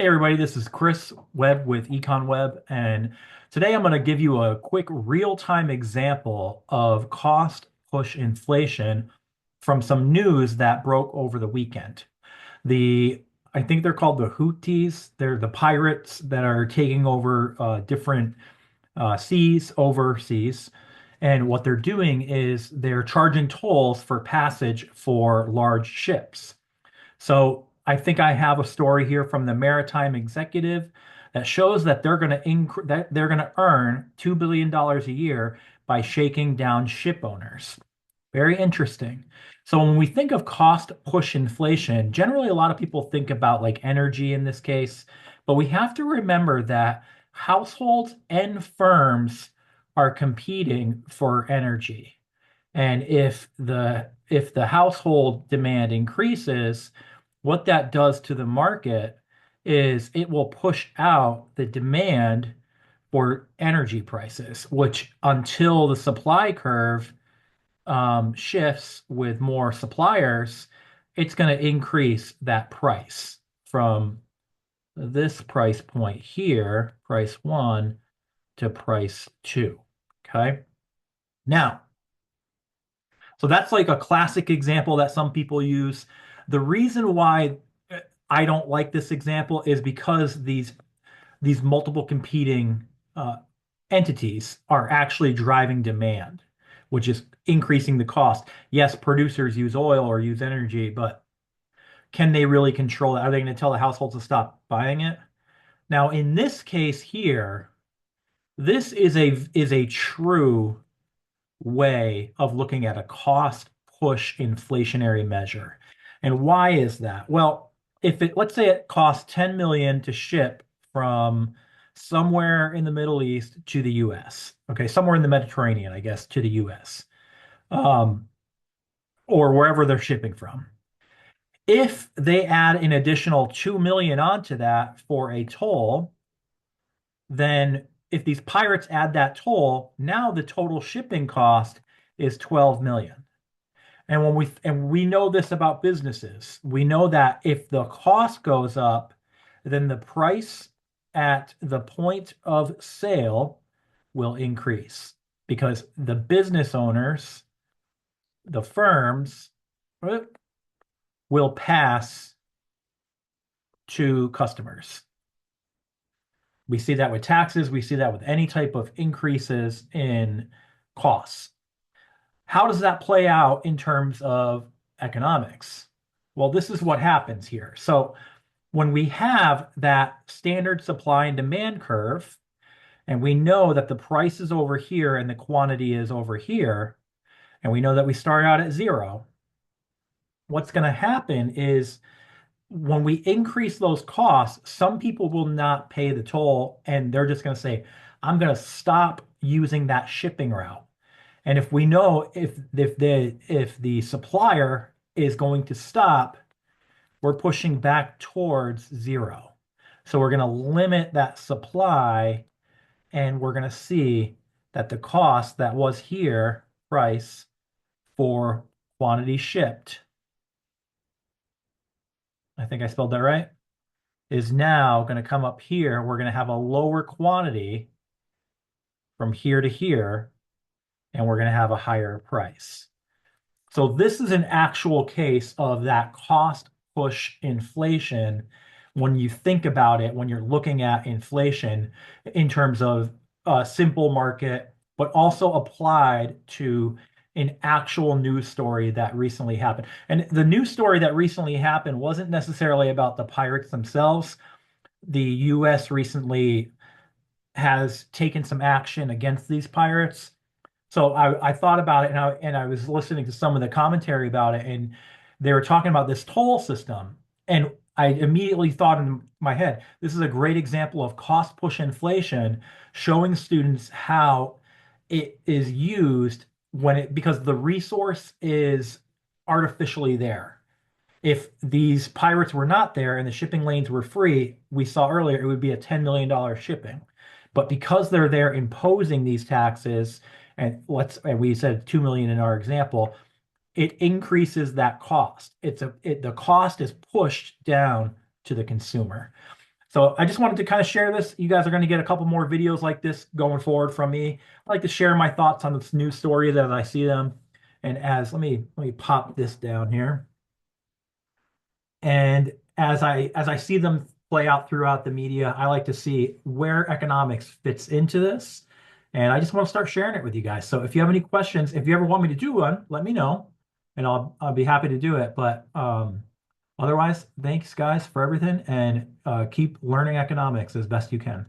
Hey everybody, this is Chris Webb with Econ Web, and today I'm going to give you a quick real-time example of cost push inflation from some news that broke over the weekend. The I think they're called the Houthis. They're the pirates that are taking over different seas overseas. And what they're doing is they're charging tolls for passage for large ships. So I think I have a story here from the Maritime Executive that shows that they're going to earn $2 billion a year by shaking down ship owners. Very interesting. So when we think of cost push inflation, generally a lot of people think about like energy in this case, but we have to remember that households and firms are competing for energy. And if the household demand increases, what that does to the market is it will push out the demand for energy prices, which until the supply curve shifts with more suppliers, it's going to increase that price from this price point here, price one, to price two. Okay. Now, so that's like a classic example that some people use. The reason why I don't like this example is because these multiple competing uh, entities are actually driving demand, which is increasing the cost. Yes, producers use oil or use energy, but can they really control it? Are they going to tell the households to stop buying it? Now, in this case here, this is a true way of looking at a cost push inflationary measure. And why is that? Well, if it let's say it costs 10 million to ship from somewhere in the Middle East to the US. Okay, somewhere in the Mediterranean, I guess, to the US. Um, or wherever they're shipping from. If they add an additional 2 million onto that for a toll, then if these pirates add that toll, now the total shipping cost is 12 million. And we know this about businesses. We know that if the cost goes up, then the price at the point of sale will increase because the business owners, the firms, will pass to customers. We see that with taxes, we see that with any type of increases in costs. How does that play out in terms of economics? Well, this is what happens here. So when we have that standard supply and demand curve, and we know that the price is over here and the quantity is over here, and we know that we start out at zero, what's going to happen is when we increase those costs, some people will not pay the toll and they're just going to say, I'm going to stop using that shipping route. And if we know if the supplier is going to stop, we're pushing back towards zero. So we're going to limit that supply and we're going to see that the cost that was here, price for quantity shipped, I think I spelled that right, is now going to come up here. We're going to have a lower quantity from here to here, and we're going to have a higher price. So this is an actual case of that cost push inflation when you think about it, when you're looking at inflation in terms of a simple market, but also applied to an actual news story that recently happened. And the news story that recently happened wasn't necessarily about the pirates themselves. The US recently has taken some action against these pirates. So I thought about it and I was listening to some of the commentary about it, and they were talking about this toll system. And I immediately thought in my head, this is a great example of cost push inflation, showing students how it is used because the resource is artificially there. If these pirates were not there and the shipping lanes were free, we saw earlier it would be a $10 million shipping. But because they're there imposing these taxes, and we said 2 million in our example, it increases that cost. The cost is pushed down to the consumer. So I just wanted to kind of share this. You guys are going to get a couple more videos like this going forward from me. I like to share my thoughts on this news stories as I see them. And as let me pop this down here. And as I see them play out throughout the media, I like to see where economics fits into this. And I just want to start sharing it with you guys. So if you have any questions, if you ever want me to do one, let me know, and I'll be happy to do it. But otherwise, thanks guys for everything, and keep learning economics as best you can.